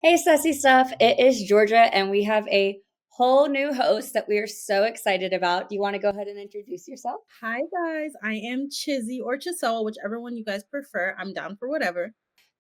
Hey, Sussy Stuff. It is Georgia, and we have a whole new host that we are so excited about. Do you want to go ahead and introduce yourself? Hi guys, I am Chizzy or Chisel, whichever one you guys prefer. I'm down for whatever.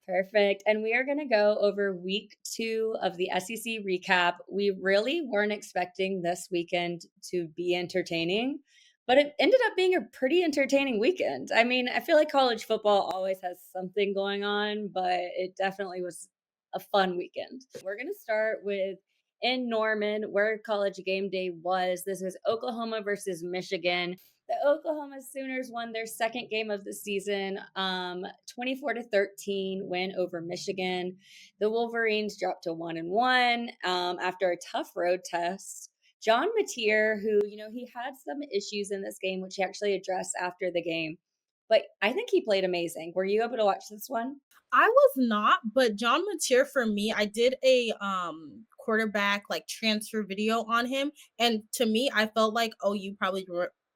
Perfect. And we are going to go over week two of the SEC recap. We really weren't expecting this weekend to be entertaining, but it ended up being a pretty entertaining weekend. I mean, I feel like college football always has something going on, but it definitely was a fun weekend. We're going to start with in Norman, where college game day was. This was Oklahoma versus Michigan. The Oklahoma Sooners won their second game of the season, 24-13 win over Michigan. The Wolverines dropped to 1-1 after a tough road test. John Mateer, who he had some issues in this game, which he actually addressed after the game, but I think he played amazing. Were you able to watch this one? I was not, but John Mateer for me, I did a quarterback like transfer video on him, and to me, I felt like you probably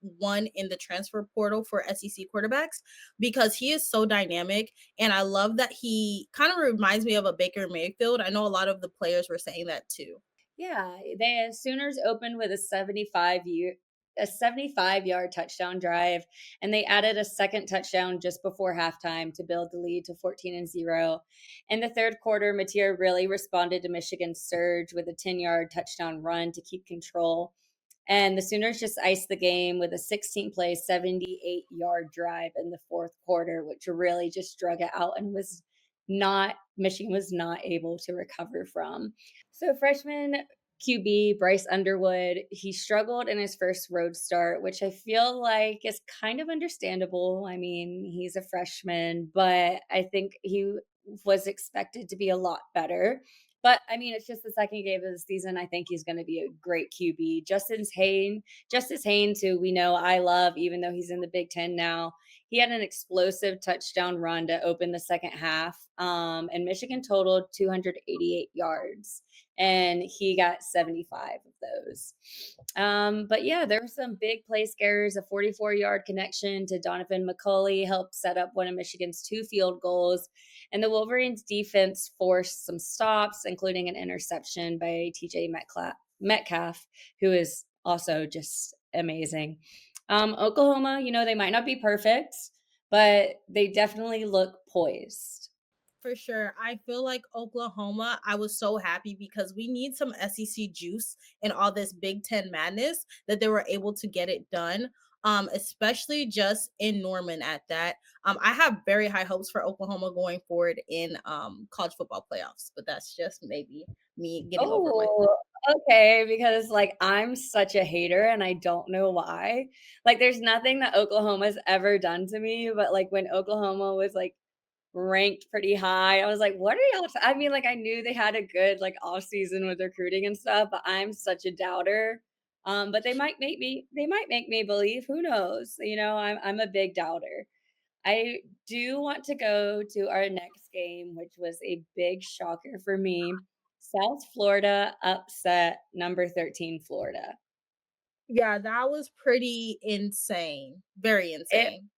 won in the transfer portal for SEC quarterbacks because he is so dynamic, and I love that he kind of reminds me of a Baker Mayfield. I know a lot of the players were saying that too. Yeah, the Sooners opened with a 75-yard touchdown drive, and they added a second touchdown just before halftime to build the lead to 14-0. In the third quarter, Mateer really responded to Michigan's surge with a 10-yard touchdown run to keep control. And the Sooners just iced the game with a 16-play, 78-yard drive in the fourth quarter, which really just drug it out and was not Michigan was not able to recover from. So freshman QB Bryce Underwood, he struggled in his first road start, which I feel like is kind of understandable. I mean, he's a freshman, but I think he was expected to be a lot better. But I mean, it's just the second game of the season. I think he's going to be a great QB. Justice Haynes, who we know I love, even though he's in the Big Ten now, he had an explosive touchdown run to open the second half, and Michigan totaled 288 yards, and he got 75 of those. But yeah, there were some big play scares. A 44-yard connection to Donovan McCulley helped set up one of Michigan's two field goals, and the Wolverines defense forced some stops, including an interception by TJ Metcalf, who is also just amazing. Oklahoma, they might not be perfect, but they definitely look poised. For sure. I feel like Oklahoma, I was so happy because we need some SEC juice in all this Big Ten madness that they were able to get it done. Especially just in Norman at that. I have very high hopes for Oklahoma going forward in college football playoffs, but that's just maybe me getting over my. Oh, okay. Because I'm such a hater and I don't know why. Like, there's nothing that Oklahoma's ever done to me, but when Oklahoma was ranked pretty high, I was like, what are y'all? I mean, I knew they had a good off season with recruiting and stuff, but I'm such a doubter. But they might make me believe. Who knows? I'm a big doubter. I do want to go to our next game, which was a big shocker for me. South Florida upset number 13 Florida. Yeah, that was pretty insane. Very It insane.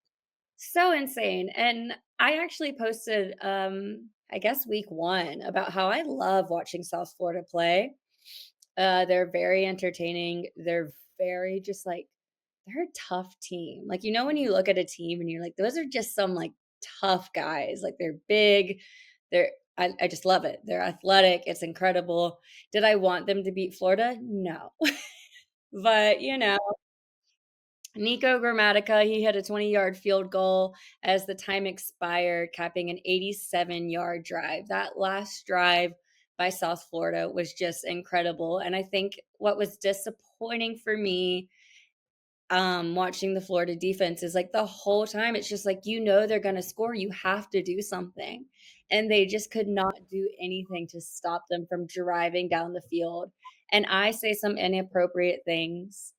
so insane. And I actually posted I guess week 1 about how I love watching South Florida play. They're very entertaining. They're very just they're a tough team. When you look at a team and you're like, those are just some tough guys. They're big. They're I just love it. They're athletic. It's incredible. Did I want them to beat Florida? No. But Nico Grammatica, he hit a 20-yard field goal as the time expired, capping an 87-yard drive. That last drive by South Florida was just incredible. And I think what was disappointing for me watching the Florida defense is the whole time it's just they're going to score, you have to do something. And they just could not do anything to stop them from driving down the field. And I say some inappropriate things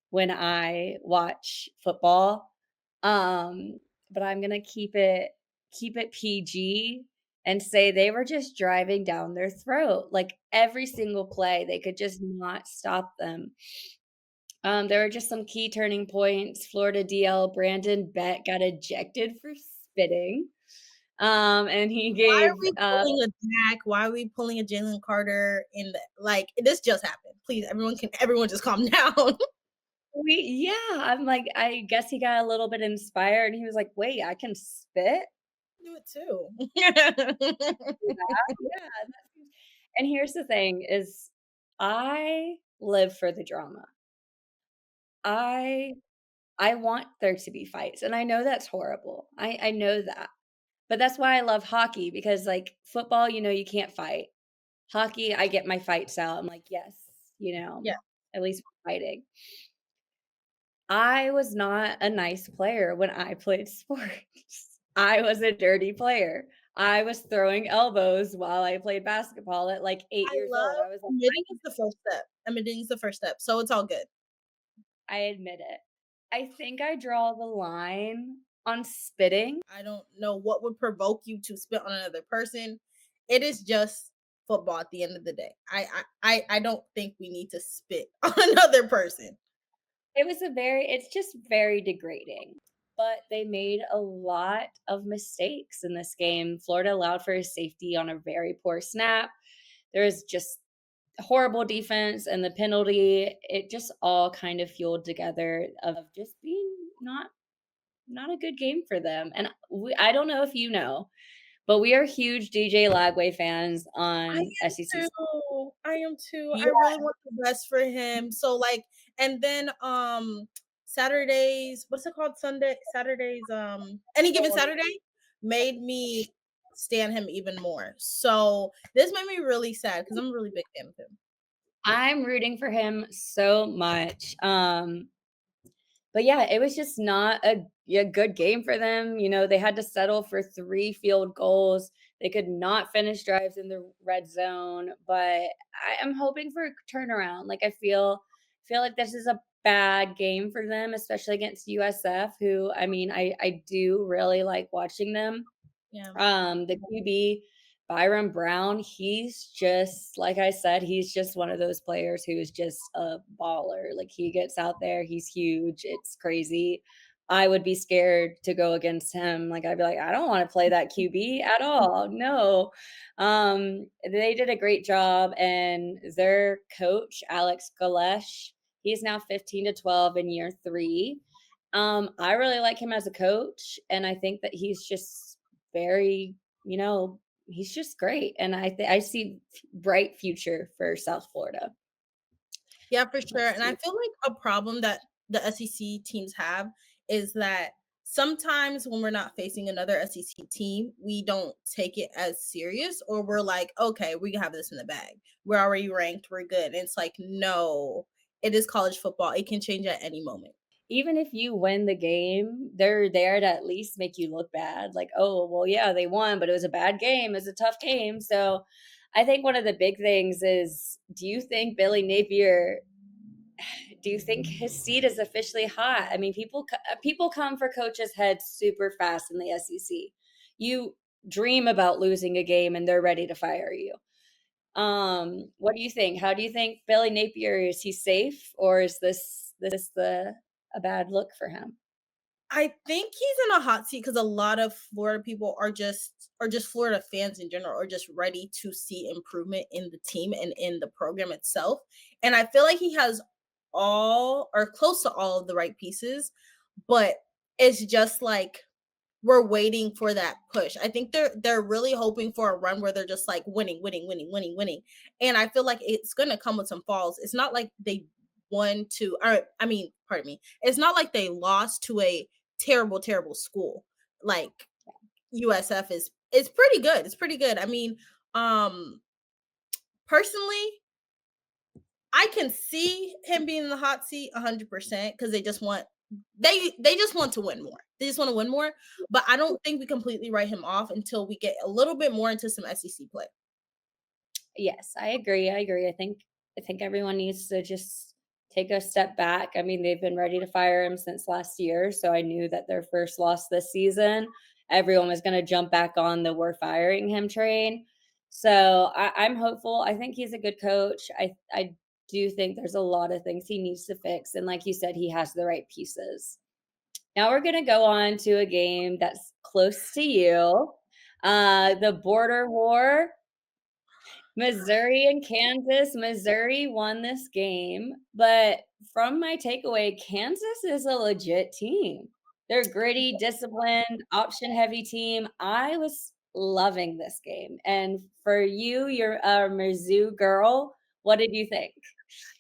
when I watch football. But I'm going to keep it PG and say they were just driving down their throat. Every single play, they could just not stop them. There are just some key turning points. Florida DL Brandon Beck got ejected for spitting. And he Why are gave we pulling a Dak? Why are we pulling a Jalen Carter in the like, this just happened. Please, everyone just calm down. we yeah, I'm like, I guess he got a little bit inspired, and he was like, "Wait, I can spit?" Do it too. Do that? Yeah, and here's the thing is I live for the drama. I I want there to be fights, and I know that's horrible. I know that. But that's why I love hockey because, like, football, you can't fight. Hockey, I get my fights out. I'm like, "Yes," Yeah, at least we're fighting. I was not a nice player when I played sports. I was a dirty player. I was throwing elbows while I played basketball at, like, 8 I years old. love I was like, admitting is the first step. Admitting is the first step, so it's all good. I admit it. I think I draw the line on spitting. I don't know what would provoke you to spit on another person. It is just football at the end of the day. I don't think we need to spit on another person. It's just very degrading, but they made a lot of mistakes in this game. Florida allowed for a safety on a very poor snap. There was just horrible defense and the penalty. It just all kind of fueled together of just being not a good game for them. And I don't know if you know, but we are huge DJ Lagway fans I on am SEC. too. I am too. I Yeah, really want the best for him. So like, and then Saturdays, what's it called? Saturdays, any given Saturday made me stand him even more. So this made me really sad because I'm a really big fan of him. I'm rooting for him so much. But yeah, it was just not a good game for them. They had to settle for 3 field goals. They could not finish drives in the red zone, but I am hoping for a turnaround. Like, I feel like this is a bad game for them, especially against USF, who, I mean, I do really like watching them. Yeah. The QB, Byron Brown, he's just like I said, he's just one of those players who's just a baller. Like, he gets out there, he's huge, it's crazy. I would be scared to go against him. Like, I'd be like, I don't want to play that QB at all. No. They did a great job, and their coach, Alex Galesh, he's now 15-12 in year 3. I really like him as a coach, and I think that he's just very, you know, he's just great, and I see bright future for South Florida. Yeah, for sure. Let's And I see. feel like a problem that the SEC teams have is that sometimes when we're not facing another SEC team, we don't take it as serious, or we're like, okay, we have this in the bag. We're already ranked, we're good. And it's like, no, it is college football. It can change at any moment. Even if you win the game, they're there to at least make you look bad. Like, oh, well, yeah, they won, but it was a bad game. It was a tough game. So I think one of the big things is, do you think his seat is officially hot? I mean, people come for coaches' heads super fast in the SEC. You dream about losing a game and they're ready to fire you. What do you think? How do you think Billy Napier, is he safe, or is this the a bad look for him? I think he's in a hot seat because a lot of Florida people are just Florida fans in general are just ready to see improvement in the team and in the program itself. And I feel like he has all or close to all of the right pieces, but it's just like we're waiting for that push. I think they're really hoping for a run where they're just like winning, winning, winning, winning, winning. And I feel like it's gonna come with some falls. It's not like they won to or I mean, pardon me. It's not like they lost to a terrible, terrible school. Like USF is pretty good. It's pretty good. I mean, personally, I can see him being in the hot seat 100% because they just want to win more. They just want to win more. But I don't think we completely write him off until we get a little bit more into some SEC play. Yes, I agree. I agree. I think everyone needs to just take a step back. I mean, they've been ready to fire him since last year, so I knew that their first loss this season, everyone was going to jump back on the "we're firing him" train. So I'm hopeful. I think he's a good coach. I do think there's a lot of things he needs to fix, and like you said, he has the right pieces. Now we're going to go on to a game that's close to you. The border war, Missouri and Kansas. Missouri won this game, but from my takeaway, Kansas is a legit team. They're gritty, disciplined, option-heavy team. I was loving this game, and for you, you're a Mizzou girl. What did you think?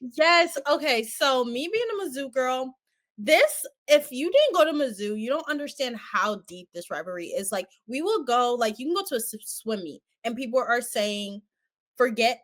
Yes. Okay. So me being a Mizzou girl, this if you didn't go to Mizzou, you don't understand how deep this rivalry is. Like we will go, like you can go to a swim meet, and people are saying, "Forget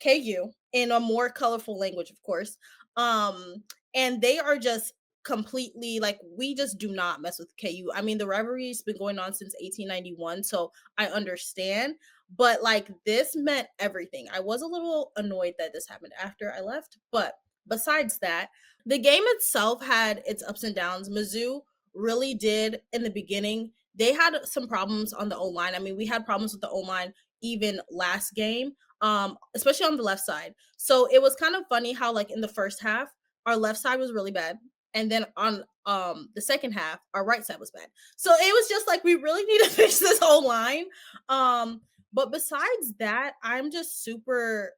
KU" in a more colorful language, of course. And they are just completely like we just do not mess with KU. I mean, the rivalry's been going on since 1891, so I understand, but like this meant everything. I was a little annoyed that this happened after I left, but besides that, the game itself had its ups and downs. Mizzou really did in the beginning. They had some problems on the O line. I mean, we had problems with the O line even last game, especially on the left side. So it was kind of funny how, like, in the first half, our left side was really bad. And then on the second half, our right side was bad. So it was just like we really need to fix this whole line. Um, but besides that, I'm just super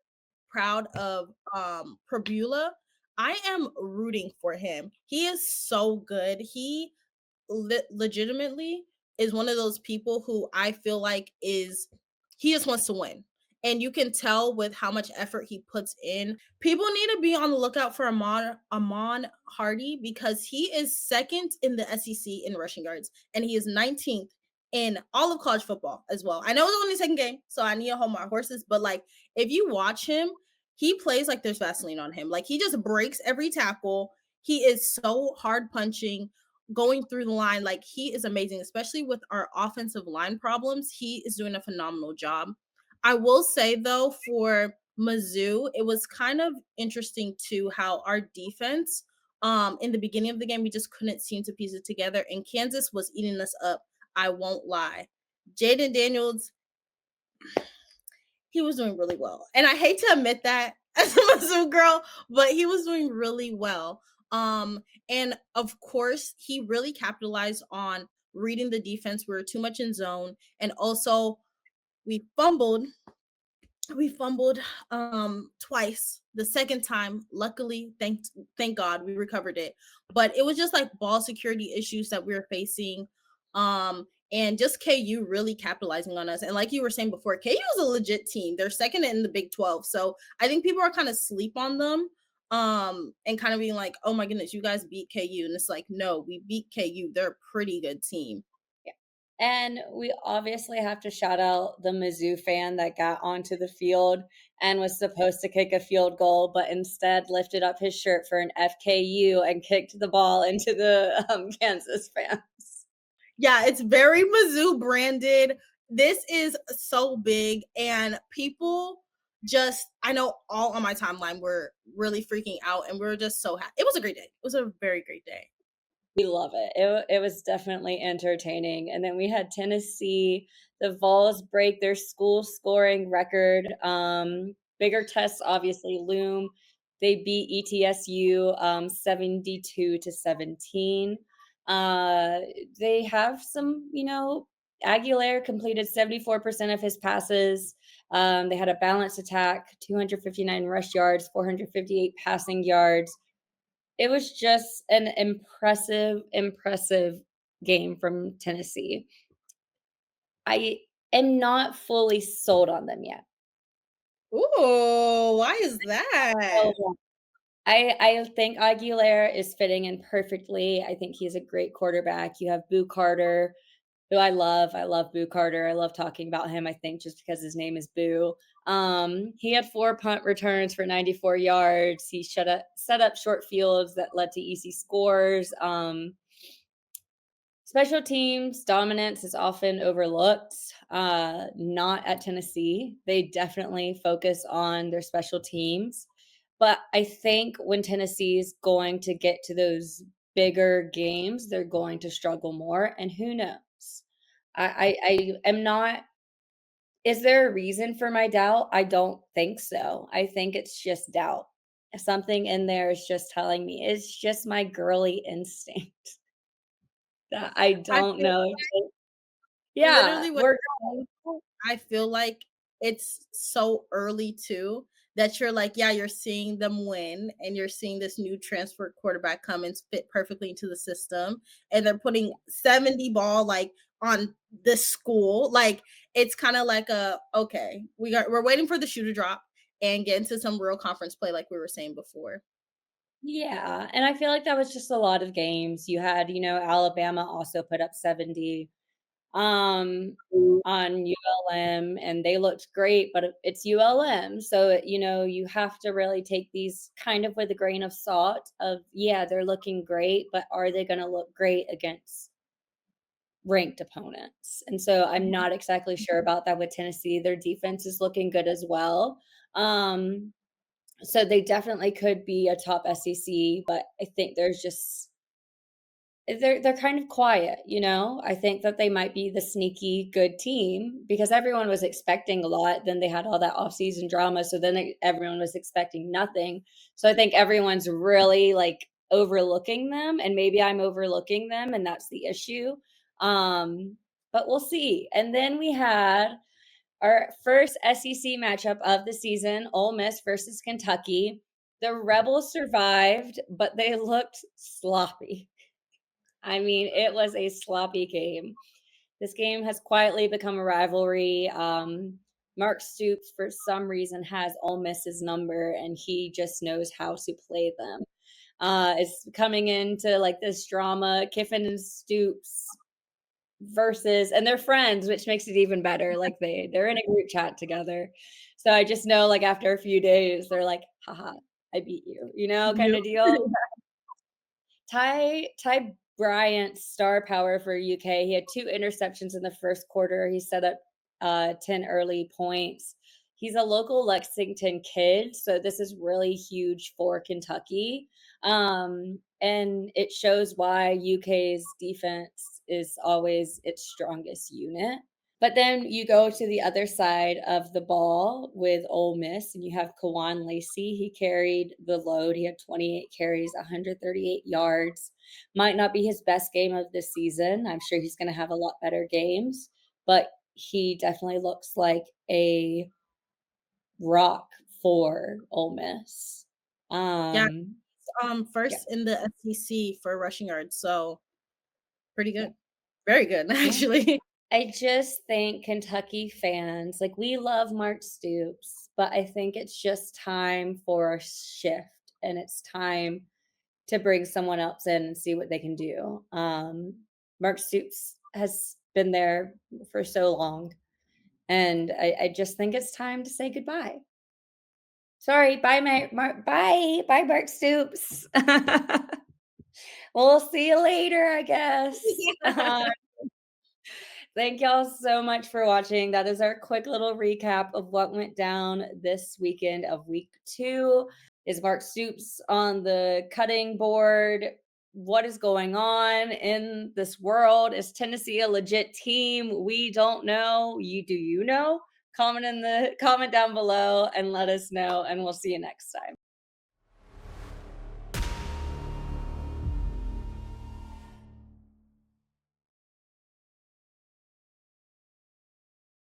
proud of Probula. I am rooting for him. He is so good. He legitimately is one of those people who I feel like is he just wants to win. And you can tell with how much effort he puts in. People need to be on the lookout for Amon Hardy because he is second in the SEC in rushing yards and he is 19th in all of college football as well. I know it's only second game, so I need to hold my horses, but like if you watch him, he plays like there's Vaseline on him. Like he just breaks every tackle. He is so hard punching going through the line. Like he is amazing, especially with our offensive line problems. He is doing a phenomenal job. I will say though, for Mizzou, it was kind of interesting too how our defense, in the beginning of the game, we just couldn't seem to piece it together, and Kansas was eating us up. I won't lie. Jaden Daniels, he was doing really well. And I hate to admit that as a Mizzou girl, but he was doing really well. And of course, he really capitalized on reading the defense. We were too much in zone. And also, we fumbled we fumbled twice. The second time, luckily, thank God we recovered it. But it was just like ball security issues that we were facing. And just KU really capitalizing on us. And like you were saying before, KU is a legit team. They're second in the Big 12. So I think people are kind of sleep on them. And kind of being like, oh my goodness, you guys beat KU. And it's like, no, we beat KU. They're a pretty good team. Yeah. And we obviously have to shout out the Mizzou fan that got onto the field and was supposed to kick a field goal, but instead lifted up his shirt for an FKU and kicked the ball into the Kansas fans. Yeah, it's very Mizzou branded. This is so big, and people just, I know all on my timeline were really freaking out, and we are just so happy. It was a great day. It was a very great day. We love it. It was definitely entertaining. And then we had Tennessee. The Vols break their school scoring record. Bigger tests obviously loom. They beat ETSU 72 to 17. Uh, they have some, Aguilar completed 74% of his passes. They had a balanced attack, 259 rush yards, 458 passing yards. It was just an impressive game from Tennessee. I am not fully sold on them yet. Ooh, why is that? So, I think Aguilera is fitting in perfectly. I think he's a great quarterback. You have Boo Carter, who I love. I love Boo Carter. I love talking about him, I think, just because his name is Boo. He had 4 punt returns for 94 yards. He set up short fields that led to easy scores. Special teams dominance is often overlooked, not at Tennessee. They definitely focus on their special teams. But I think when Tennessee is going to get to those bigger games, they're going to struggle more. And who knows? I am not. Is there a reason for my doubt? I don't think so. I think it's just doubt. Something in there is just telling me it's just my girly instinct. That I I don't feel know. Yeah, literally what we're you're saying, I feel like it's so early too that you're like, yeah, you're seeing them win and you're seeing this new transfer quarterback come and fit perfectly into the system. And they're putting 70 ball like on this school. Like it's kind of like a okay, we're waiting for the shoe to drop and get into some real conference play, like we were saying before. yeah, and I feel like that was just a lot of games. You had, Alabama also put up 70, um, on ULM, and they looked great, but it's ULM, so, you have to really take these kind of with a grain of salt of, yeah, they're looking great, but are they gonna look great against ranked opponents? And so I'm not exactly sure about that with Tennessee. Their defense is looking good as well. Um, so they definitely could be a top SEC, but I think there's just they're kind of quiet, you know? I think that they might be the sneaky good team because everyone was expecting a lot, then they had all that off-season drama, so then everyone was expecting nothing. So I think everyone's really, like, overlooking them, and maybe I'm overlooking them, and that's the issue. But we'll see. And then we had our first SEC matchup of the season, Ole Miss versus Kentucky. The Rebels survived, but they looked sloppy. I mean, it was a sloppy game. This game has quietly become a rivalry. Mark Stoops, for some reason, has Ole Miss's number, and he just knows how to play them. It's coming into like this drama. Kiffin and Stoops versus, and they're friends, which makes it even better. Like they're in a group chat together. So I just know, like after a few days, they're like, "Haha, I beat you," kind You of deal. Ty Bryant's star power for UK. He had 2 interceptions in the first quarter. He set up 10 early points. He's a local Lexington kid, so this is really huge for Kentucky. And it shows why UK's defense is always its strongest unit. But then you go to the other side of the ball with Ole Miss, and you have Kawan Lacey. He carried the load. He had 28 carries, 138 yards. Might not be his best game of the season. I'm sure he's going to have a lot better games, but he definitely looks like a rock for Ole Miss. Yeah, Um, yeah, first in the SEC for rushing yards, so pretty yeah, good. Very good, yeah. actually. I just think Kentucky fans, like, we love Mark Stoops, but I think it's just time for a shift, and it's time to bring someone else in and see what they can do. Mark Stoops has been there for so long, and I just think it's time to say goodbye. Sorry, bye, bye, Mark Stoops. We'll see you later, I guess. Thank y'all so much for watching. That is our quick little recap of what went down this weekend of week 2. Is Mark Stoops on the cutting board? What is going on in this world? Is Tennessee a legit team? We don't know. You know? Comment down below and let us know, and we'll see you next time.